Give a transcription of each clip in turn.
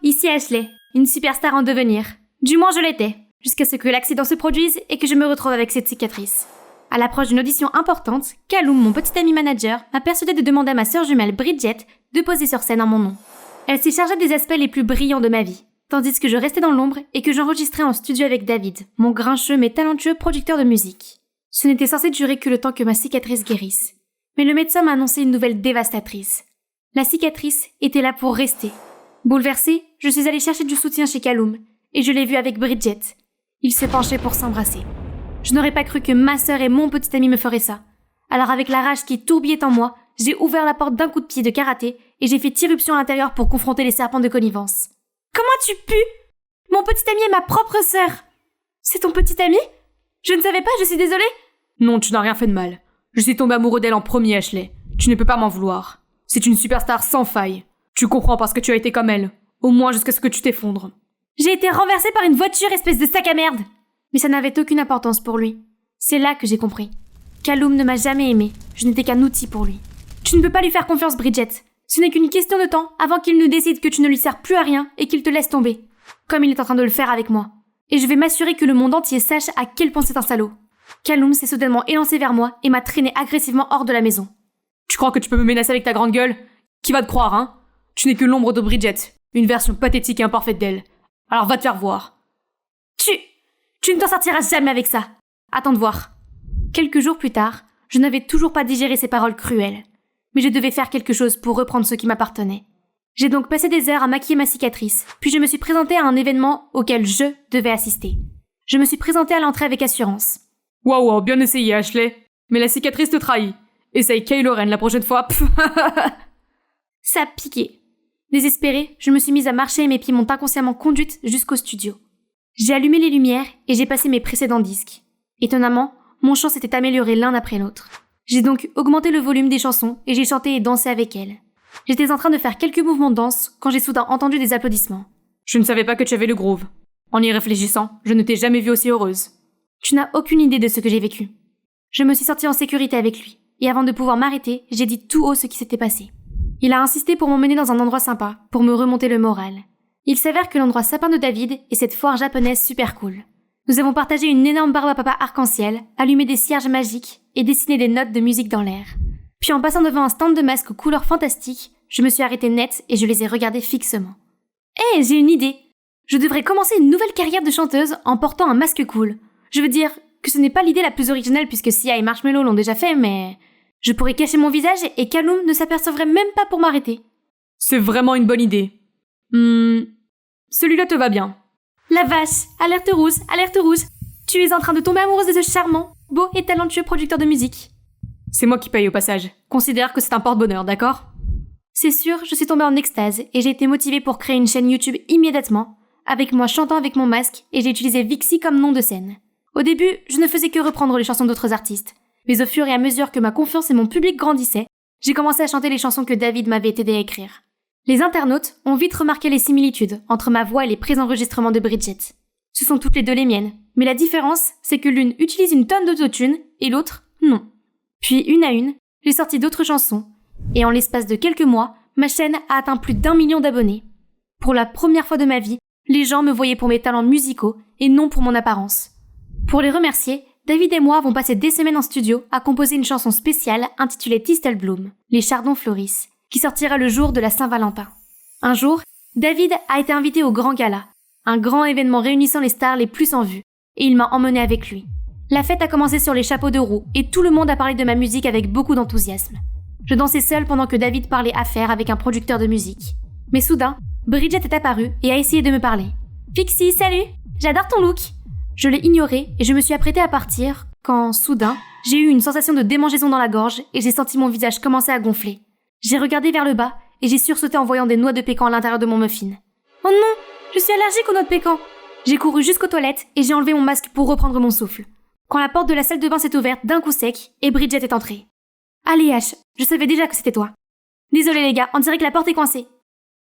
ici Ashley, une superstar en devenir. Du moins je l'étais, jusqu'à ce que l'accident se produise et que je me retrouve avec cette cicatrice. À l'approche d'une audition importante, Callum, mon petit ami manager, m'a persuadé de demander à ma sœur jumelle Bridget de poser sur scène en mon nom. Elle s'est chargée des aspects les plus brillants de ma vie, tandis que je restais dans l'ombre et que j'enregistrais en studio avec David, mon grincheux mais talentueux producteur de musique. Ce n'était censé durer que le temps que ma cicatrice guérisse. Mais le médecin m'a annoncé une nouvelle dévastatrice. La cicatrice était là pour rester. Bouleversée, je suis allée chercher du soutien chez Callum, et je l'ai vu avec Bridget. Ils se penchaient pour s'embrasser. Je n'aurais pas cru que ma sœur et mon petit ami me feraient ça. Alors avec la rage qui tourbillait en moi, j'ai ouvert la porte d'un coup de pied de karaté et j'ai fait irruption à l'intérieur pour confronter les serpents de connivence. « Comment tu pues ? Mon petit ami est ma propre sœur !»« C'est ton petit ami ? Je ne savais pas, je suis désolée !»« Non, tu n'as rien fait de mal. Je suis tombé amoureux d'elle en premier, Ashley. Tu ne peux pas m'en vouloir. C'est une superstar sans faille. Tu comprends parce que tu as été comme elle. Au moins jusqu'à ce que tu t'effondres. » J'ai été renversée par une voiture, espèce de sac à merde. Mais ça n'avait aucune importance pour lui. C'est là que j'ai compris. Callum ne m'a jamais aimée. Je n'étais qu'un outil pour lui. Tu ne peux pas lui faire confiance, Bridget. Ce n'est qu'une question de temps avant qu'il ne décide que tu ne lui sers plus à rien et qu'il te laisse tomber. Comme il est en train de le faire avec moi. Et je vais m'assurer que le monde entier sache à quel point c'est un salaud. Callum s'est soudainement élancé vers moi et m'a traîné agressivement hors de la maison. Tu crois que tu peux me menacer avec ta grande gueule ? Qui va te croire, hein ? Tu n'es que l'ombre de Bridget. Une version pathétique et imparfaite d'elle. Alors va te faire voir. Tu ne t'en sortiras jamais avec ça. Attends de voir. Quelques jours plus tard, je n'avais toujours pas digéré ces paroles cruelles. Mais je devais faire quelque chose pour reprendre ce qui m'appartenait. J'ai donc passé des heures à maquiller ma cicatrice, puis je me suis présentée à un événement auquel je devais assister. Je me suis présentée à l'entrée avec assurance. Wow, bien essayé, Ashley. Mais la cicatrice te trahit. Essaye Kylo Ren la prochaine fois. Ça a piqué. Désespérée, je me suis mise à marcher et mes pieds m'ont inconsciemment conduite jusqu'au studio. J'ai allumé les lumières et j'ai passé mes précédents disques. Étonnamment, mon chant s'était amélioré l'un après l'autre. J'ai donc augmenté le volume des chansons et j'ai chanté et dansé avec elles. J'étais en train de faire quelques mouvements de danse quand j'ai soudain entendu des applaudissements. Je ne savais pas que tu avais le groove. En y réfléchissant, je ne t'ai jamais vue aussi heureuse. Tu n'as aucune idée de ce que j'ai vécu. Je me suis sentie en sécurité avec lui, et avant de pouvoir m'arrêter, j'ai dit tout haut ce qui s'était passé. Il a insisté pour m'emmener dans un endroit sympa, pour me remonter le moral. Il s'avère que l'endroit sapin de David est cette foire japonaise super cool. Nous avons partagé une énorme barbe à papa arc-en-ciel, allumé des cierges magiques et dessiné des notes de musique dans l'air. Puis en passant devant un stand de masques aux couleurs fantastiques, je me suis arrêtée net et je les ai regardés fixement. Hé, j'ai une idée! Je devrais commencer une nouvelle carrière de chanteuse en portant un masque cool. Je veux dire que ce n'est pas l'idée la plus originale puisque Sia et Marshmello l'ont déjà fait, mais... Je pourrais cacher mon visage et Callum ne s'apercevrait même pas pour m'arrêter. C'est vraiment une bonne idée. Celui-là te va bien. La vache, alerte rouge. Tu es en train de tomber amoureuse de ce charmant, beau et talentueux producteur de musique. C'est moi qui paye au passage. Considère que c'est un porte-bonheur, d'accord ? C'est sûr, je suis tombée en extase et j'ai été motivée pour créer une chaîne YouTube immédiatement, avec moi chantant avec mon masque et j'ai utilisé Vixi comme nom de scène. Au début, je ne faisais que reprendre les chansons d'autres artistes, mais au fur et à mesure que ma confiance et mon public grandissaient, j'ai commencé à chanter les chansons que David m'avait aidé à écrire. Les internautes ont vite remarqué les similitudes entre ma voix et les pré-enregistrements de Bridget. Ce sont toutes les deux les miennes, mais la différence, c'est que l'une utilise une tonne d'autotune et l'autre, non. Puis, une à une, j'ai sorti d'autres chansons, et en l'espace de quelques mois, ma chaîne a atteint plus d'1 million d'abonnés. Pour la première fois de ma vie, les gens me voyaient pour mes talents musicaux et non pour mon apparence. Pour les remercier, David et moi avons passé des semaines en studio à composer une chanson spéciale intitulée Thistle Bloom, Les chardons fleurissent, qui sortira le jour de la Saint-Valentin. Un jour, David a été invité au Grand Gala, un grand événement réunissant les stars les plus en vue, et il m'a emmené avec lui. La fête a commencé sur les chapeaux de roue et tout le monde a parlé de ma musique avec beaucoup d'enthousiasme. Je dansais seule pendant que David parlait affaires avec un producteur de musique. Mais soudain, Bridget est apparue et a essayé de me parler. « Pixie, salut! J'adore ton look !» Je l'ai ignoré et je me suis apprêtée à partir quand, soudain, j'ai eu une sensation de démangeaison dans la gorge et j'ai senti mon visage commencer à gonfler. J'ai regardé vers le bas et j'ai sursauté en voyant des noix de pécan à l'intérieur de mon muffin. « Oh non! Je suis allergique aux noix de pécan !» J'ai couru jusqu'aux toilettes et j'ai enlevé mon masque pour reprendre mon souffle. Quand la porte de la salle de bain s'est ouverte d'un coup sec et Bridget est entrée. « Allez H, je savais déjà que c'était toi. Désolée les gars, on dirait que la porte est coincée. »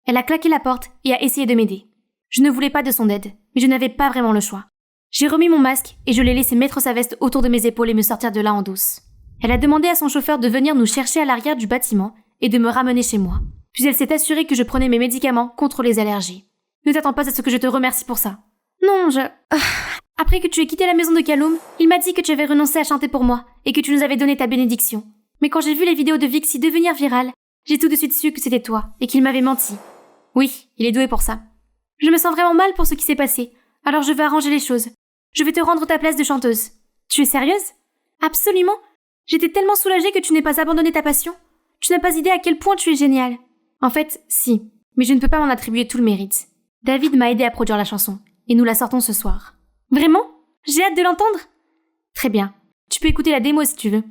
Elle a claqué la porte et a essayé de m'aider. Je ne voulais pas de son aide, mais je n'avais pas vraiment le choix. J'ai remis mon masque et je l'ai laissé mettre sa veste autour de mes épaules et me sortir de là en douce. Elle a demandé à son chauffeur de venir nous chercher à l'arrière du bâtiment et de me ramener chez moi. Puis elle s'est assurée que je prenais mes médicaments contre les allergies. Ne t'attends pas à ce que je te remercie pour ça. Non, Après que tu aies quitté la maison de Kaloum, il m'a dit que tu avais renoncé à chanter pour moi et que tu nous avais donné ta bénédiction. Mais quand j'ai vu les vidéos de Vixie devenir virales, j'ai tout de suite su que c'était toi et qu'il m'avait menti. Oui, il est doué pour ça. Je me sens vraiment mal pour ce qui s'est passé, alors je vais arranger les choses. Je vais te rendre ta place de chanteuse. Tu es sérieuse? Absolument. J'étais tellement soulagée que tu n'aies pas abandonné ta passion. Tu n'as pas idée à quel point tu es géniale. En fait, si, mais je ne peux pas m'en attribuer tout le mérite. David m'a aidé à produire la chanson, et nous la sortons ce soir. Vraiment? J'ai hâte de l'entendre. Très bien. Tu peux écouter la démo si tu veux.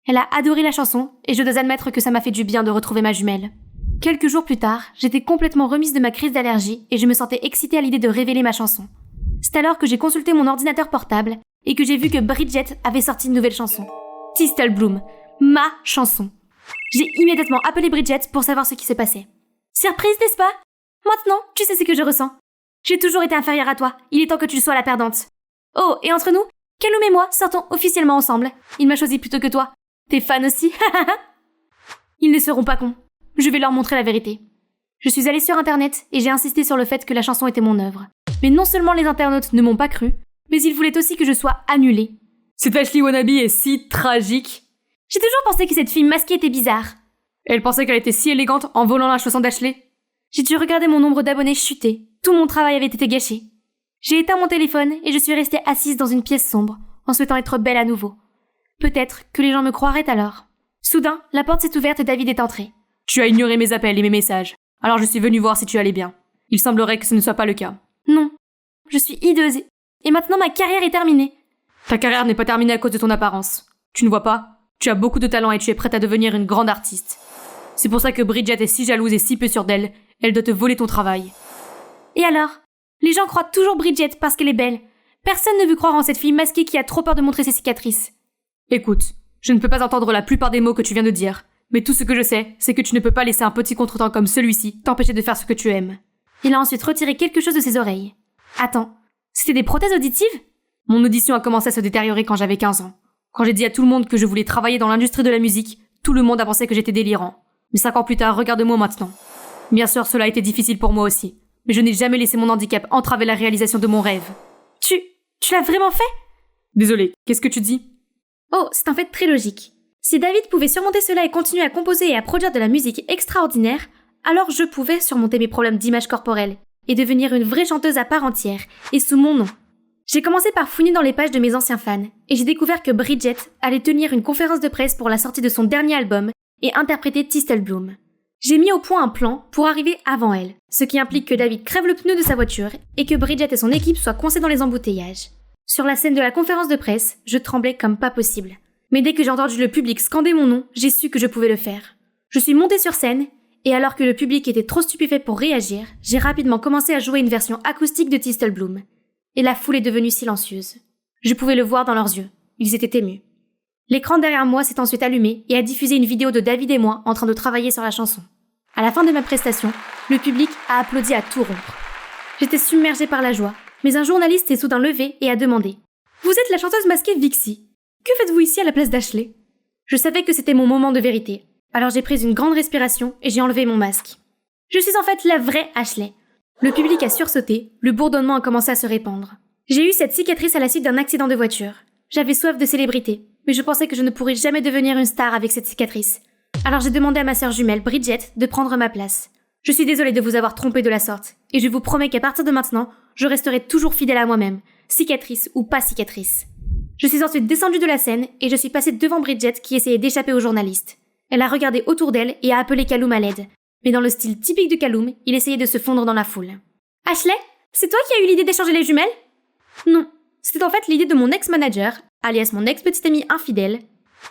Elle a adoré la chanson, et je dois admettre que ça m'a fait du bien de retrouver ma jumelle. Quelques jours plus tard, j'étais complètement remise de ma crise d'allergie et je me sentais excitée à l'idée de révéler ma chanson. C'est alors que j'ai consulté mon ordinateur portable et que j'ai vu que Bridget avait sorti une nouvelle chanson. Thistle Bloom, ma chanson. J'ai immédiatement appelé Bridget pour savoir ce qui se passait. Surprise, n'est-ce pas? Maintenant, tu sais ce que je ressens. J'ai toujours été inférieure à toi, il est temps que tu sois la perdante. Oh, et entre nous, Kaloum et moi sortons officiellement ensemble. Il m'a choisi plutôt que toi. T'es fan aussi? Ils ne seront pas cons. Je vais leur montrer la vérité. Je suis allée sur internet et j'ai insisté sur le fait que la chanson était mon œuvre. Mais non seulement les internautes ne m'ont pas cru, mais ils voulaient aussi que je sois annulée. Cette Ashley Wannabe est si tragique. J'ai toujours pensé que cette fille masquée était bizarre. Elle pensait qu'elle était si élégante en volant la chanson d'Ashley. J'ai dû regarder mon nombre d'abonnés chuter. Tout mon travail avait été gâché. J'ai éteint mon téléphone et je suis restée assise dans une pièce sombre, en souhaitant être belle à nouveau. Peut-être que les gens me croiraient alors. Soudain, la porte s'est ouverte et David est entré. Tu as ignoré mes appels et mes messages. Alors je suis venue voir si tu allais bien. Il semblerait que ce ne soit pas le cas. Non. Je suis hideuse. Et maintenant ma carrière est terminée. Ta carrière n'est pas terminée à cause de ton apparence. Tu ne vois pas? Tu as beaucoup de talent et tu es prête à devenir une grande artiste. C'est pour ça que Bridget est si jalouse et si peu sûre d'elle. Elle doit te voler ton travail. Et alors? Les gens croient toujours Bridget parce qu'elle est belle. Personne ne veut croire en cette fille masquée qui a trop peur de montrer ses cicatrices. Écoute, je ne peux pas entendre la plupart des mots que tu viens de dire. Mais tout ce que je sais, c'est que tu ne peux pas laisser un petit contretemps comme celui-ci t'empêcher de faire ce que tu aimes. Il a ensuite retiré quelque chose de ses oreilles. Attends, c'était des prothèses auditives? Mon audition a commencé à se détériorer quand j'avais 15 ans. Quand j'ai dit à tout le monde que je voulais travailler dans l'industrie de la musique, tout le monde a pensé que j'étais délirant. Mais 5 ans plus tard, regarde-moi maintenant. Bien sûr, cela a été difficile pour moi aussi. Mais je n'ai jamais laissé mon handicap entraver la réalisation de mon rêve. Tu l'as vraiment fait? Désolé, qu'est-ce que tu dis? Oh, c'est en fait très logique. Si David pouvait surmonter cela et continuer à composer et à produire de la musique extraordinaire, alors je pouvais surmonter mes problèmes d'image corporelle et devenir une vraie chanteuse à part entière, et sous mon nom. J'ai commencé par fouiner dans les pages de mes anciens fans, et j'ai découvert que Bridget allait tenir une conférence de presse pour la sortie de son dernier album et interpréter Thistle Bloom. J'ai mis au point un plan pour arriver avant elle, ce qui implique que David crève le pneu de sa voiture et que Bridget et son équipe soient coincés dans les embouteillages. Sur la scène de la conférence de presse, je tremblais comme pas possible. Mais dès que j'ai entendu le public scander mon nom, j'ai su que je pouvais le faire. Je suis montée sur scène, et alors que le public était trop stupéfait pour réagir, j'ai rapidement commencé à jouer une version acoustique de Thistle Bloom. Et la foule est devenue silencieuse. Je pouvais le voir dans leurs yeux. Ils étaient émus. L'écran derrière moi s'est ensuite allumé et a diffusé une vidéo de David et moi en train de travailler sur la chanson. À la fin de ma prestation, le public a applaudi à tout rompre. J'étais submergée par la joie, mais un journaliste s'est soudain levé et a demandé « Vous êtes la chanteuse masquée Vixie. Que faites-vous ici à la place d'Ashley ?» Je savais que c'était mon moment de vérité, alors j'ai pris une grande respiration et j'ai enlevé mon masque. Je suis en fait la vraie Ashley. Le public a sursauté, le bourdonnement a commencé à se répandre. J'ai eu cette cicatrice à la suite d'un accident de voiture. J'avais soif de célébrité, mais je pensais que je ne pourrais jamais devenir une star avec cette cicatrice. Alors j'ai demandé à ma sœur jumelle, Bridget, de prendre ma place. Je suis désolée de vous avoir trompé de la sorte, et je vous promets qu'à partir de maintenant, je resterai toujours fidèle à moi-même, cicatrice ou pas cicatrice. Je suis ensuite descendue de la scène et je suis passée devant Bridget qui essayait d'échapper aux journalistes. Elle a regardé autour d'elle et a appelé Kaloum à l'aide. Mais dans le style typique de Kaloum, il essayait de se fondre dans la foule. « Ashley, c'est toi qui as eu l'idée d'échanger les jumelles ?» Non, c'était en fait l'idée de mon ex-manager, alias mon ex-petite amie infidèle.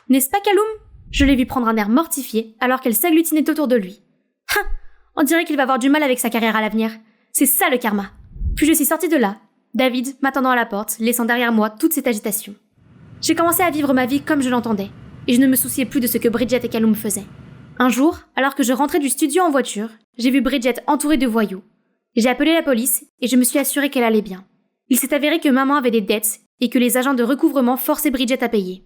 N'est-ce pas Kaloum ? Je l'ai vu prendre un air mortifié alors qu'elle s'agglutinait autour de lui. « Ha ! On dirait qu'il va avoir du mal avec sa carrière à l'avenir. C'est ça le karma. » Puis je suis sortie de là, David m'attendant à la porte, laissant derrière moi toute cette agitation. J'ai commencé à vivre ma vie comme je l'entendais, et je ne me souciais plus de ce que Bridget et Kaloum faisaient. Un jour, alors que je rentrais du studio en voiture, j'ai vu Bridget entourée de voyous. J'ai appelé la police et je me suis assurée qu'elle allait bien. Il s'est avéré que maman avait des dettes et que les agents de recouvrement forçaient Bridget à payer.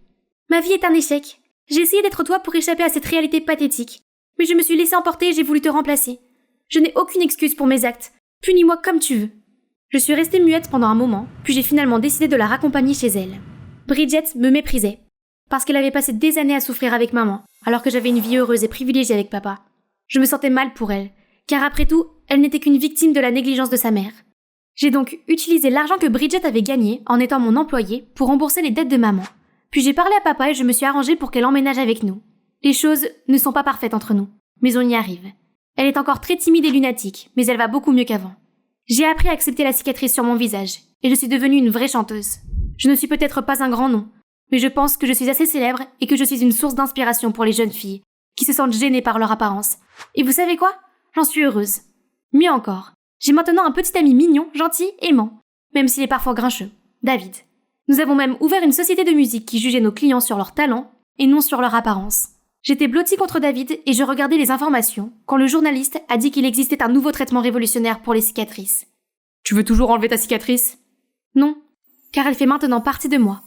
Ma vie est un échec. J'ai essayé d'être toi pour échapper à cette réalité pathétique, mais je me suis laissée emporter et j'ai voulu te remplacer. Je n'ai aucune excuse pour mes actes, Punis-moi comme tu veux. Je suis restée muette pendant un moment, puis j'ai finalement décidé de la raccompagner chez elle. Bridget me méprisait, parce qu'elle avait passé des années à souffrir avec maman, alors que j'avais une vie heureuse et privilégiée avec papa. Je me sentais mal pour elle, car après tout, elle n'était qu'une victime de la négligence de sa mère. J'ai donc utilisé l'argent que Bridget avait gagné en étant mon employée pour rembourser les dettes de maman. Puis j'ai parlé à papa et je me suis arrangée pour qu'elle emménage avec nous. Les choses ne sont pas parfaites entre nous, mais on y arrive. Elle est encore très timide et lunatique, mais elle va beaucoup mieux qu'avant. J'ai appris à accepter la cicatrice sur mon visage, et je suis devenue une vraie chanteuse. Je ne suis peut-être pas un grand nom, mais je pense que je suis assez célèbre et que je suis une source d'inspiration pour les jeunes filles, qui se sentent gênées par leur apparence. Et vous savez quoi ? J'en suis heureuse. Mieux encore, j'ai maintenant un petit ami mignon, gentil, aimant, même s'il est parfois grincheux, David. Nous avons même ouvert une société de musique qui jugeait nos clients sur leur talent et non sur leur apparence. J'étais blottie contre David et je regardais les informations quand le journaliste a dit qu'il existait un nouveau traitement révolutionnaire pour les cicatrices. Tu veux toujours enlever ta cicatrice ? Non, car elle fait maintenant partie de moi.